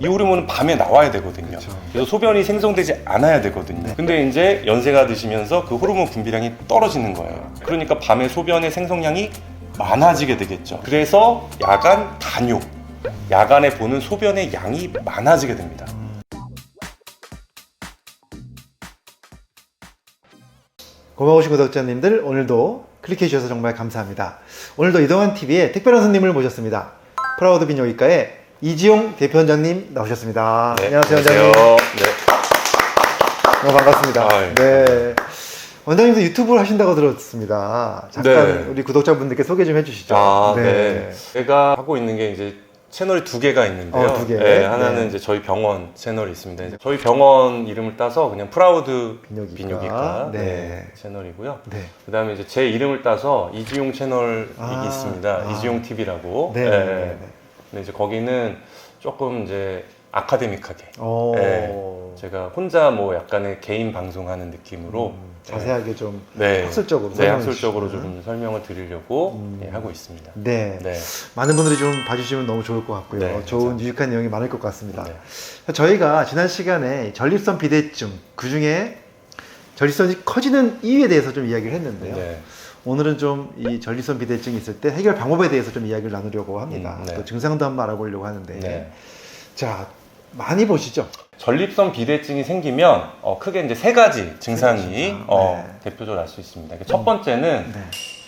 이 호르몬은 밤에 나와야 되거든요. 그쵸. 그래서 소변이 생성되지 않아야 되거든요. 근데 이제 연세가 드시면서 그 호르몬 분비량이 떨어지는 거예요. 그러니까 밤에 소변의 생성량이 많아지게 되겠죠. 그래서 야간 단요, 야간에 보는 소변의 양이 많아지게 됩니다. 고마우신 구독자님들, 오늘도 클릭해 주셔서 정말 감사합니다. 오늘도 이동환TV에 특별한 손님을 모셨습니다. 프라우드 비뇨기과의 이지용 대표원장님 나오셨습니다. 네, 안녕하세요, 원장님. 네. 너무 반갑습니다. 아, 예. 네. 원장님도 유튜브를 하신다고 들었습니다. 잠깐 네. 우리 구독자분들께 소개 좀 해주시죠. 아, 네. 제가 하고 있는 게 이제 채널이 두 개가 있는데요. 두 개. 네, 하나는 네. 이제 저희 병원 채널이 있습니다. 이제 저희 병원 이름을 따서 그냥 프라우드 비뇨기과. 비뇨기과 네. 네, 채널이고요. 네. 그다음에 이제 제 이름을 따서 이지용 채널이 있습니다. 아. 이지용 TV라고. 네. 네. 근데 이제 거기는 조금 이제 아카데믹하게. 오. 네. 제가 혼자 뭐 약간의 개인 방송하는 느낌으로 자세하게 좀 네. 학술적으로 네, 설명해 학술적으로 주시는. 좀 설명을 드리려고 네, 하고 있습니다. 네. 네. 많은 분들이 좀 봐주시면 너무 좋을 것 같고요. 네, 좋은 유익한 내용이 많을 것 같습니다. 네. 저희가 지난 시간에 전립선 비대증, 그 중에 전립선이 커지는 이유에 대해서 좀 이야기를 했는데요. 네. 오늘은 좀 이 전립선 비대증이 있을 때 해결 방법에 대해서 좀 이야기를 나누려고 합니다. 네. 또 증상도 한번 알아보려고 하는데. 네. 자, 많이 보시죠? 전립선 비대증이 생기면 크게 이제 세 가지 증상이 네. 대표적으로 알 수 있습니다. 첫 번째는 네.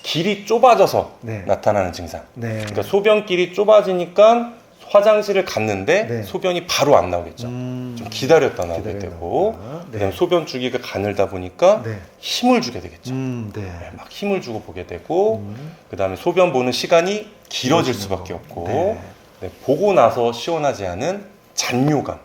길이 좁아져서 네. 나타나는 증상. 네. 그러니까 소변길이 좁아지니까 화장실을 갔는데 네. 소변이 바로 안 나오겠죠. 좀 기다렸다 나오게 기다려야 되고, 나오구나. 네. 그다음에 소변 주기가 가늘다 보니까 네. 힘을 주게 되겠죠. 네. 네, 막 힘을 주고 보게 되고, 그다음에 소변 보는 시간이 길어질 수밖에 없고, 네. 네, 보고 나서 시원하지 않은 잔뇨감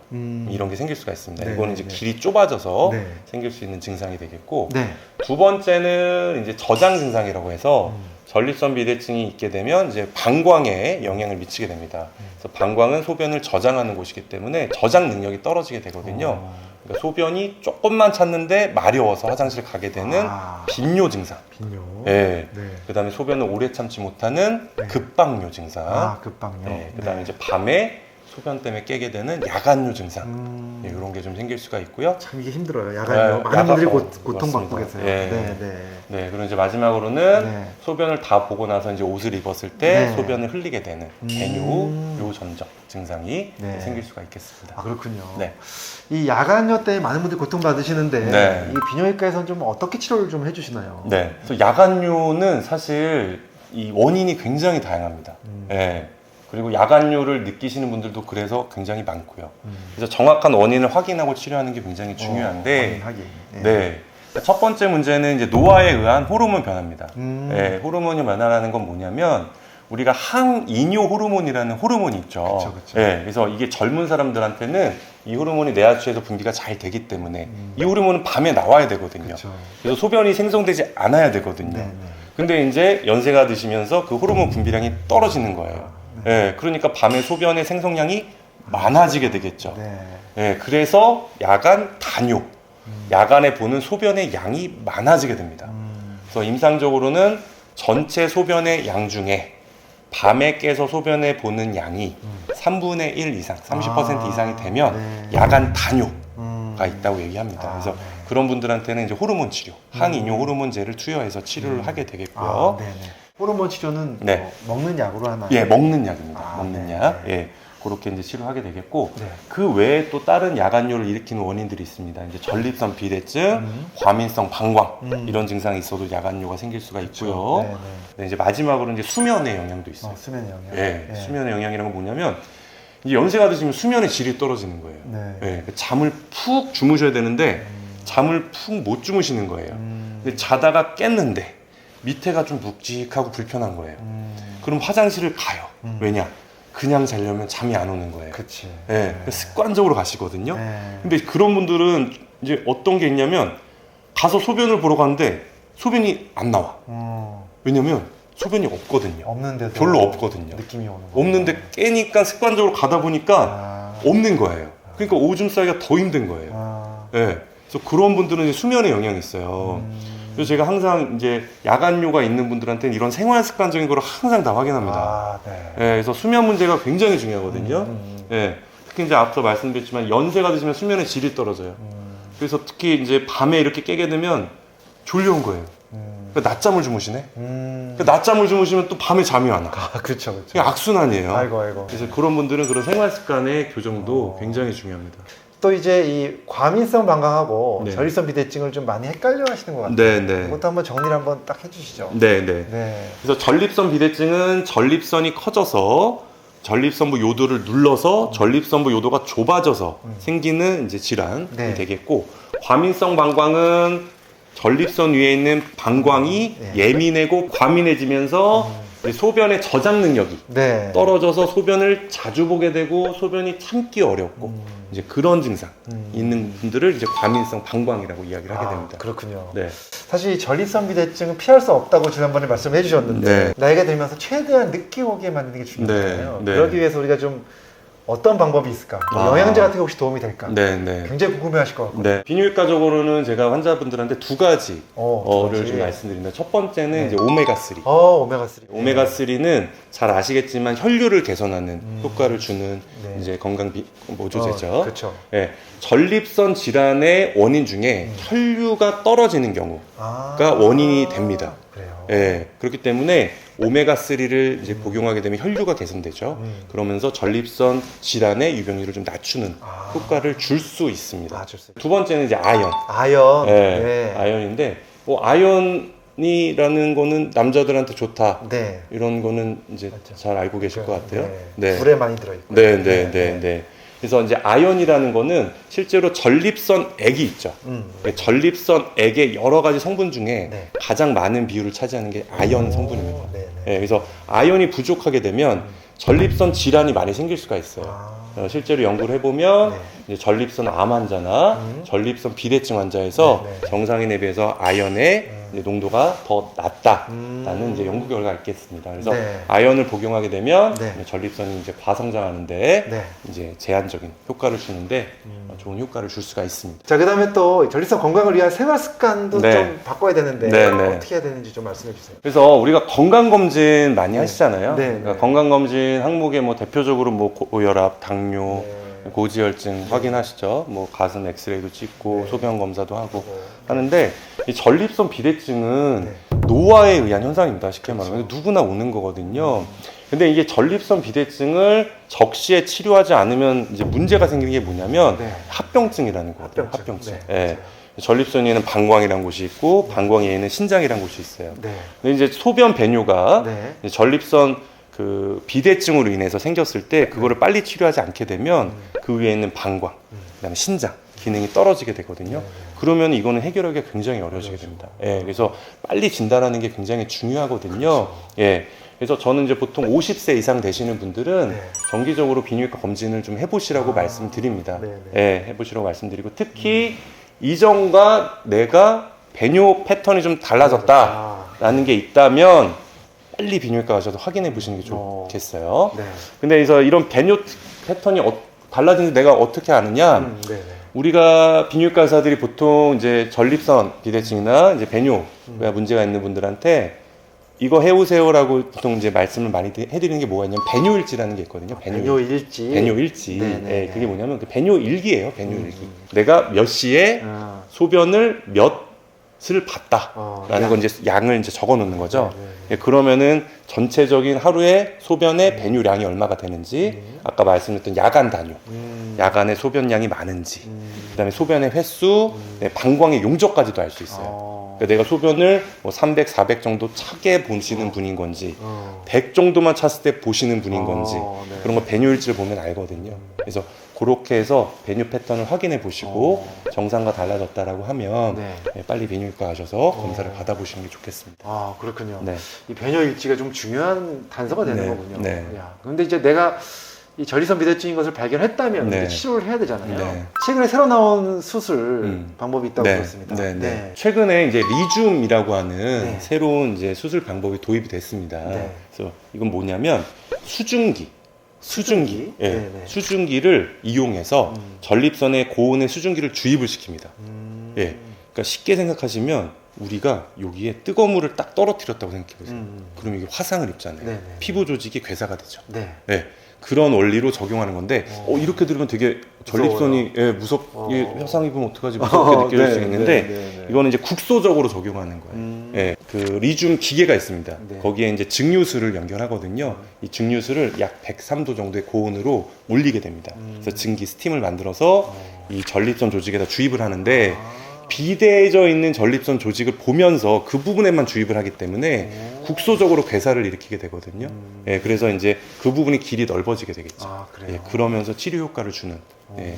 이런 게 생길 수가 있습니다. 네, 이거는 이제 네. 길이 좁아져서 네. 생길 수 있는 증상이 되겠고, 네. 두 번째는 이제 저장 증상이라고 해서 전립선 비대증이 있게 되면 이제 방광에 영향을 미치게 됩니다. 그래서 방광은 소변을 저장하는 곳이기 때문에 저장 능력이 떨어지게 되거든요. 그러니까 소변이 조금만 찼는데 마려워서 화장실 가게 되는 빈뇨 증상. 빈뇨. 네. 네. 그다음에 소변을 오래 참지 못하는 네. 급박뇨 증상. 급박뇨. 네. 그다음에 이제 밤에 소변 때문에 깨게 되는 야간뇨 증상. 네, 이런 게 좀 생길 수가 있고요. 참 이게 힘들어요. 야간요. 네, 많은 분들이 그렇습니다. 고통받고 계세요. 네. 네, 네. 네, 그리고 이제 마지막으로는 네. 소변을 다 보고 나서 이제 옷을 입었을 때 네. 소변을 흘리게 되는 배뇨, 요전적 증상이 네. 생길 수가 있겠습니다. 아, 그렇군요. 네. 이 야간요 때문에 많은 분들이 고통받으시는데 네. 이 비뇨기과에서는 좀 어떻게 치료를 좀 해주시나요? 네. 그래서 야간뇨는 사실 이 원인이 굉장히 다양합니다. 네. 그리고 야간뇨를 느끼시는 분들도 그래서 굉장히 많고요. 그래서 정확한 원인을 확인하고 치료하는 게 굉장히 중요한데, 확인. 네. 첫 번째 문제는 이제 노화에 의한 호르몬 변화입니다. 음. 네, 호르몬이 변화라는 건 뭐냐면 우리가 항이뇨 호르몬이라는 호르몬이 있죠. 그쵸, 그쵸. 네, 그래서 이게 젊은 사람들한테는 이 호르몬이 뇌하수에서 분비가 잘 되기 때문에 이 호르몬은 밤에 나와야 되거든요. 그쵸. 그래서 소변이 생성되지 않아야 되거든요. 네, 네. 근데 이제 연세가 드시면서 그 호르몬 분비량이 떨어지는 거예요. 네, 그러니까 밤에 소변의 생성량이 많아지게 되겠죠. 네. 네, 그래서 야간 단요, 야간에 보는 소변의 양이 많아지게 됩니다. 그래서 임상적으로는 전체 소변의 양 중에 밤에 깨서 소변에 보는 양이 3분의 1 이상, 30% 이상이 되면 네. 야간 단요가 있다고 얘기합니다. 그래서 네. 그런 분들한테는 이제 호르몬 치료, 항이뇨 호르몬제를 투여해서 치료를 하게 되겠고요. 네네. 호르몬 치료는 네. 뭐 먹는 약으로 하나요? 예, 먹는 약입니다. 아, 먹는 네, 약. 네. 예. 그렇게 이제 치료하게 되겠고, 네. 그 외에 또 다른 야간뇨를 일으키는 원인들이 있습니다. 이제 전립선 비대증, 과민성 방광 이런 증상이 있어도 야간뇨가 생길 수가 있고요. 네, 네. 네, 이제 마지막으로 이제 수면의 영향도 있어요. 수면의 영향. 예, 네. 수면의 영향이란 건 뭐냐면 이제 연세가 드시면 수면의 질이 떨어지는 거예요. 네. 예, 잠을 푹 주무셔야 되는데 잠을 푹 못 주무시는 거예요. 근데 자다가 깼는데 밑에가 좀 묵직하고 불편한 거예요. 그럼 화장실을 가요. 왜냐? 그냥 자려면 잠이 안 오는 거예요. 그치. 예, 습관적으로 가시거든요. 네. 근데 그런 분들은 이제 어떤 게 있냐면 가서 소변을 보러 가는데 소변이 안 나와. 왜냐면 소변이 없거든요. 없는데도 별로 없거든요. 느낌이 오는 거. 없는데 깨니까 습관적으로 가다 보니까 없는 거예요. 그러니까 오줌 싸기가 더 힘든 거예요. 예. 그래서 그런 분들은 이제 수면에 영향이 있어요. 그래서 제가 항상 이제 야간뇨가 있는 분들한테는 이런 생활 습관적인 걸 항상 다 확인합니다. 네. 예, 그래서 수면 문제가 굉장히 중요하거든요. 예. 특히 이제 앞서 말씀드렸지만 연세가 드시면 수면의 질이 떨어져요. 그래서 특히 이제 밤에 이렇게 깨게 되면 졸려온 거예요. 그러니까 낮잠을 주무시네. 그러니까 낮잠을 주무시면 또 밤에 잠이 안 와. 아, 그렇죠, 그렇죠. 그게 악순환이에요. 아이고. 그래서 그런 분들은 그런 생활 습관의 교정도 굉장히 중요합니다. 또 이제 이 과민성 방광하고 네. 전립선 비대증을 좀 많이 헷갈려 하시는 것 같아요. 네. 그것도 한번 정리를 한번 딱 해주시죠. 네. 네. 그래서 전립선 비대증은 전립선이 커져서 전립선부 요도를 눌러서 전립선부 요도가 좁아져서 생기는 이제 질환이 네. 되겠고, 과민성 방광은 전립선 위에 있는 방광이 네. 예민하고 과민해지면서 이제 소변의 저장 능력이 네. 떨어져서 소변을 자주 보게 되고 소변이 참기 어렵고 이제 그런 증상 있는 분들을 이제 과민성 방광이라고 이야기를 하게 됩니다. 그렇군요. 네. 사실 이 전립선 비대증은 피할 수 없다고 지난번에 말씀해 주셨는데 네. 나이가 들면서 최대한 늦게 오게 만드는 게 중요하잖아요. 네. 그러기 위해서 우리가 좀 어떤 방법이 있을까? 뭐 영양제 같은 게 혹시 도움이 될까? 네. 굉장히 궁금해하실 것 같거든요. 네. 비뇨기과적으로는 제가 환자분들한테 두 가지를 두 가지. 좀 말씀드립니다. 첫 번째는 네. 이제 오메가3. 오메가3. 오메가3는 잘 아시겠지만 혈류를 개선하는 효과를 주는 네. 이제 건강 보조제죠. 그렇죠. 네. 전립선 질환의 원인 중에 혈류가 떨어지는 경우가 원인이 됩니다. 그래요. 예, 그렇기 때문에 오메가3를 이제 복용하게 되면 혈류가 개선되죠. 그러면서 전립선 질환의 유병률을 좀 낮추는 효과를 줄 수 있습니다. 좋습니다. 두 번째는 이제 아연. 아연. 예, 네. 아연인데, 아연이라는 거는 남자들한테 좋다. 네. 이런 거는 이제 잘 알고 계실 것 같아요. 네. 물에 많이 들어있고. 네. 그래서 이제 아연이라는 거는 실제로 전립선액이 있죠. 전립선액의 여러 가지 성분 중에 네. 가장 많은 비율을 차지하는 게 아연 성분입니다. 네. 그래서 아연이 부족하게 되면 전립선 질환이 많이 생길 수가 있어요. 실제로 연구를 해보면 이제 전립선 암 환자나 전립선 비대증 환자에서 정상인에 비해서 아연의 이제 농도가 더 낮다라는 이제 연구 결과가 있겠습니다. 그래서 아연을 복용하게 되면 전립선이 이제 과성장하는데 이제 제한적인 효과를 주는데 좋은 효과를 줄 수가 있습니다. 자, 그다음에 또 전립선 건강을 위한 생활 습관도 좀 바꿔야 되는데 어떻게 해야 되는지 좀 말씀해 주세요. 그래서 우리가 건강 검진 많이 하시잖아요. 그러니까 건강 검진 항목에 뭐 대표적으로 뭐 고혈압, 당뇨, 고지혈증 확인하시죠. 뭐 가슴 엑스레이도 찍고 소변 검사도 하고 하는데, 이 전립선 비대증은 노화에 의한 현상입니다. 쉽게 말하면 누구나 오는 거거든요. 근데 이게 전립선 비대증을 적시에 치료하지 않으면 이제 문제가 생기는 게 뭐냐면 합병증이라는 거거든요. 합병증. 전립선에는 방광이라는 곳이 있고 방광에는 신장이라는 곳이 있어요. 근데 이제 소변 배뇨가 이제 전립선 그 비대증으로 인해서 생겼을 때 그거를 빨리 치료하지 않게 되면 그 위에 있는 방광, 그다음에 신장 기능이 떨어지게 되거든요. 그러면 이거는 해결하기가 굉장히 어려워지게 됩니다. 그래서 빨리 진단하는 게 굉장히 중요하거든요. 그래서 저는 이제 보통 50세 이상 되시는 분들은 정기적으로 비뇨기과 검진을 좀 해보시라고 말씀드립니다. 해보시라고 말씀드리고, 특히 이전과 내가 배뇨 패턴이 좀 달라졌다라는 게 있다면 빨리 비뇨기과 가셔서 확인해 보시는 게 좋겠어요. 근데 그래서 이런 배뇨 패턴이 달라진지 내가 어떻게 아느냐? 우리가 비뇨기과 의사들이 보통 이제 전립선 비대증이나 이제 배뇨가 문제가 있는 분들한테 이거 해오세요라고 보통 이제 말씀을 많이 해드리는 게 뭐가 있냐면 배뇨일지라는 게 있거든요. 배뇨일지. 배뇨일지. 그게 뭐냐면 그 배뇨일기예요. 배뇨일기. 내가 몇 시에 소변을 몇을 봤다라는 건 이제 양을 이제 적어 놓는 거죠. 그러면은 전체적인 하루에 소변의 배뇨량이 얼마가 되는지, 아까 말씀드렸던 야간 단요, 야간의 소변량이 많은지, 그다음에 소변의 횟수, 방광의 용적까지도 알 수 있어요. 그러니까 내가 소변을 뭐 300, 400 정도 차게 보시는 분인 건지 100 정도만 찼을 때 보시는 분인 건지 그런 거 배뇨일지를 보면 알거든요. 그래서 그렇게 해서 배뇨 패턴을 확인해 보시고 정상과 달라졌다라고 하면 빨리 비뇨기과 가셔서 검사를 받아보시는 게 좋겠습니다. 그렇군요. 네. 이 배뇨일지가 좀 중요한 단서가 되는 거군요. 네. 그런데 이제 내가 이 전립선 비대증인 것을 발견했다면 이제 치료를 해야 되잖아요. 최근에 새로 나온 수술 방법이 있다고 들었습니다. 최근에 이제 리줌이라고 하는 새로운 이제 수술 방법이 도입이 됐습니다. 그래서 이건 뭐냐면 수증기. 수증기를 이용해서 전립선에 고온의 수증기를 주입을 시킵니다. 그러니까 쉽게 생각하시면 우리가 여기에 뜨거운 물을 딱 떨어뜨렸다고 생각해 보세요. 그럼 이게 화상을 입잖아요. 피부 조직이 괴사가 되죠. 그런 원리로 적용하는 건데 이렇게 들으면 되게 전립선이 무섭게 화상 입으면 어떡하지 무섭게 느껴질 수 있는데 이거는 이제 국소적으로 적용하는 거예요. 예, 그 리줌 기계가 있습니다. 네. 거기에 이제 증류수를 연결하거든요. 이 증류수를 약 103도 정도의 고온으로 올리게 됩니다. 그래서 증기 스팀을 만들어서 이 전립선 조직에다 주입을 하는데 비대해져 있는 전립선 조직을 보면서 그 부분에만 주입을 하기 때문에 국소적으로 괴사를 일으키게 되거든요. 예, 그래서 이제 그 부분이 길이 넓어지게 되겠죠. 아, 그래요? 예, 그러면서 치료 효과를 주는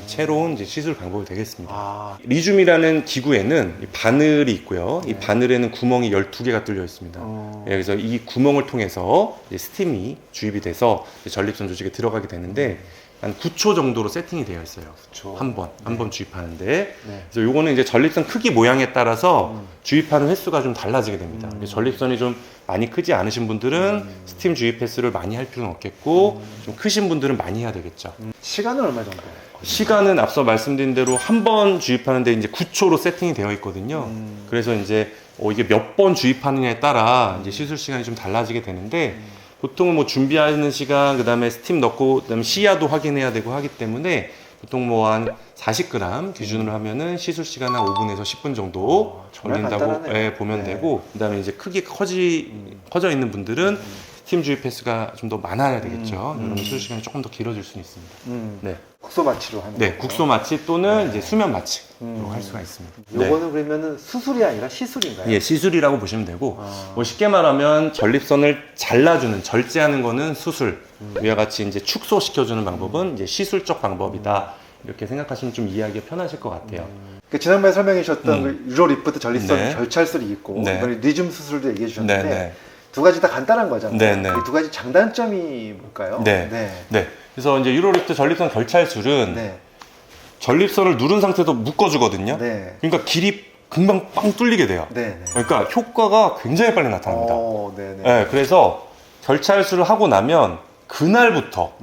새로운 이제 시술 방법이 되겠습니다. 아, 리줌이라는 기구에는 이 바늘이 있고요. 이 바늘에는 구멍이 12개가 뚫려 있습니다. 예, 그래서 이 구멍을 통해서 이제 스팀이 주입이 돼서 이제 전립선 조직에 들어가게 되는데 한 9초 정도로 세팅이 되어 있어요. 9초. 한 번 주입하는데. 네. 그래서 요거는 이제 전립선 크기 모양에 따라서 주입하는 횟수가 좀 달라지게 됩니다. 그래서 전립선이 좀 많이 크지 않으신 분들은 스팀 주입 횟수를 많이 할 필요는 없겠고 좀 크신 분들은 많이 해야 되겠죠. 시간은 얼마 정도? 시간은 앞서 말씀드린 대로 한 번 주입하는데 이제 9초로 세팅이 되어 있거든요. 그래서 이제 이게 몇 번 주입하느냐에 따라 이제 시술 시간이 좀 달라지게 되는데 보통은 뭐 준비하는 시간, 그다음에 스팀 넣고 그다음에 시야도 확인해야 되고 하기 때문에 보통 뭐 한 40g 기준으로 하면은 시술 시간 한 5분에서 10분 정도 정말 걸린다고 간단하네요. 보면 네. 되고 그다음에 이제 크게 커져 있는 분들은 스팀 주입 횟수가 좀 더 많아야 되겠죠. 그러면 시술 시간이 조금 더 길어질 수는 있습니다. 네. 국소 마취로 하는 네, 거죠? 국소 마취 또는 이제 수면 마취로 할 수가 있습니다. 네. 요거는 그러면은 수술이 아니라 시술인가요? 예, 시술이라고 보시면 되고 뭐 쉽게 말하면 전립선을 잘라주는 절제하는 거는 수술, 이와 같이 이제 축소시켜주는 방법은 이제 시술적 방법이다. 이렇게 생각하시면 좀 이해하기가 편하실 것 같아요. 그 지난번에 설명해 주셨던 그 유로 리프트 전립선 네. 결찰술이 있고 네. 이번에 리줌 수술도 얘기해 주셨는데 네. 두 가지 다 간단한 거잖아요. 네, 네. 이 두 가지 장단점이 뭘까요? 네. 네. 그래서 이제 유로리프트 전립선 결찰술은 네. 전립선을 누른 상태에서 묶어주거든요. 네. 그러니까 길이 금방 빵 뚫리게 돼요. 네. 네. 그러니까 효과가 굉장히 빨리 나타납니다. 네. 네. 네, 그래서 결찰술을 하고 나면 그날부터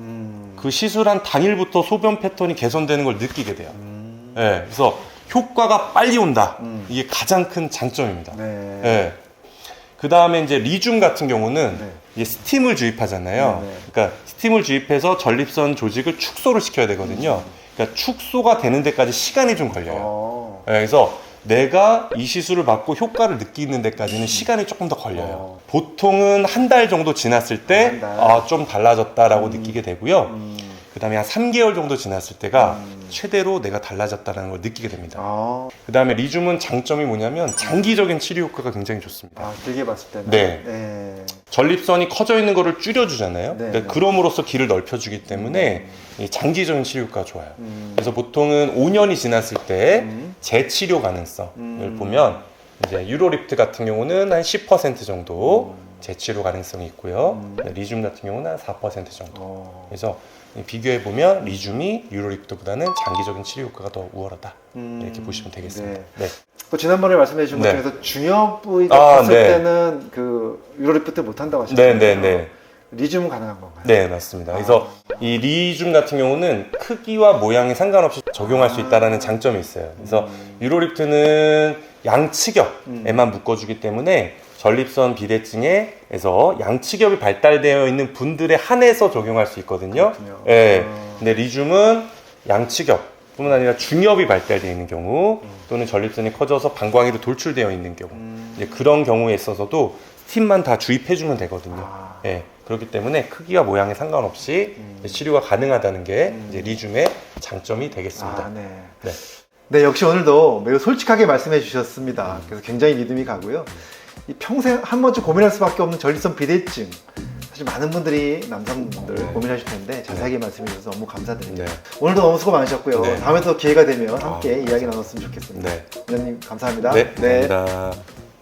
그 시술한 당일부터 소변 패턴이 개선되는 걸 느끼게 돼요. 네, 그래서 효과가 빨리 온다. 이게 가장 큰 장점입니다. 네. 네. 그 다음에 이제 리줌 같은 경우는 네. 이게 스팀을 주입하잖아요. 네, 네. 그러니까 스팀을 주입해서 전립선 조직을 축소를 시켜야 되거든요. 그러니까 축소가 되는 데까지 시간이 좀 걸려요. 네, 그래서 내가 이 시술을 받고 효과를 느끼는 데까지는 시간이 조금 더 걸려요. 보통은 한 달 정도 지났을 때 한 달. 좀 달라졌다라고 느끼게 되고요. 그 다음에 한 3개월 정도 지났을 때가 최대로 내가 달라졌다는 걸 느끼게 됩니다. 그 다음에 리줌은 장점이 뭐냐면 장기적인 치료 효과가 굉장히 좋습니다. 길게 봤을 때는. 네. 네. 전립선이 커져 있는 거를 줄여주잖아요. 네, 그러니까 네. 그럼으로써 길을 넓혀주기 때문에 이 장기적인 치료 효과가 좋아요. 그래서 보통은 5년이 지났을 때 재치료 가능성을 보면 이제 유로리프트 같은 경우는 한 10% 정도 재치료 가능성이 있고요. 리줌 같은 경우는 한 4% 정도. 그래서 비교해 보면 리줌이 유로리프트보다는 장기적인 치료 효과가 더 우월하다. 이렇게 보시면 되겠습니다. 네. 네. 또 지난번에 말씀해 주신 것 네. 중에서 중요 부위가 컸을 네. 때는 그 유로리프트 못 한다고 하셨잖아요. 네. 리줌은 가능한 건가요? 네, 맞습니다. 그래서 이 리줌 같은 경우는 크기와 모양에 상관없이 적용할 수 있다는 장점이 있어요. 그래서 유로리프트는 양측엽에만 묶어주기 때문에 전립선 비대증에서 양측엽이 발달되어 있는 분들에 한해서 적용할 수 있거든요. 그렇군요. 네. 근데 리줌은 양측엽 뿐만 아니라 중엽이 발달되어 있는 경우 또는 전립선이 커져서 방광에도 돌출되어 있는 경우 이제 그런 경우에 있어서도 스팀만 다 주입해주면 되거든요. 예, 그렇기 때문에 크기와 모양에 상관없이 치료가 가능하다는 게 이제 리줌의 장점이 되겠습니다. 네. 네. 네, 역시 오늘도 매우 솔직하게 말씀해 주셨습니다. 그래서 굉장히 믿음이 가고요. 이 평생 한 번쯤 고민할 수밖에 없는 전립선 비대증. 사실 많은 분들이 남성분들 고민하실 텐데 자세하게 말씀해 주셔서 너무 감사드립니다. 네. 오늘도 너무 수고 많으셨고요. 네. 다음에 또 기회가 되면 함께 이야기 나눴으면 좋겠습니다. 네. 원장님 감사합니다. 네, 감사합니다.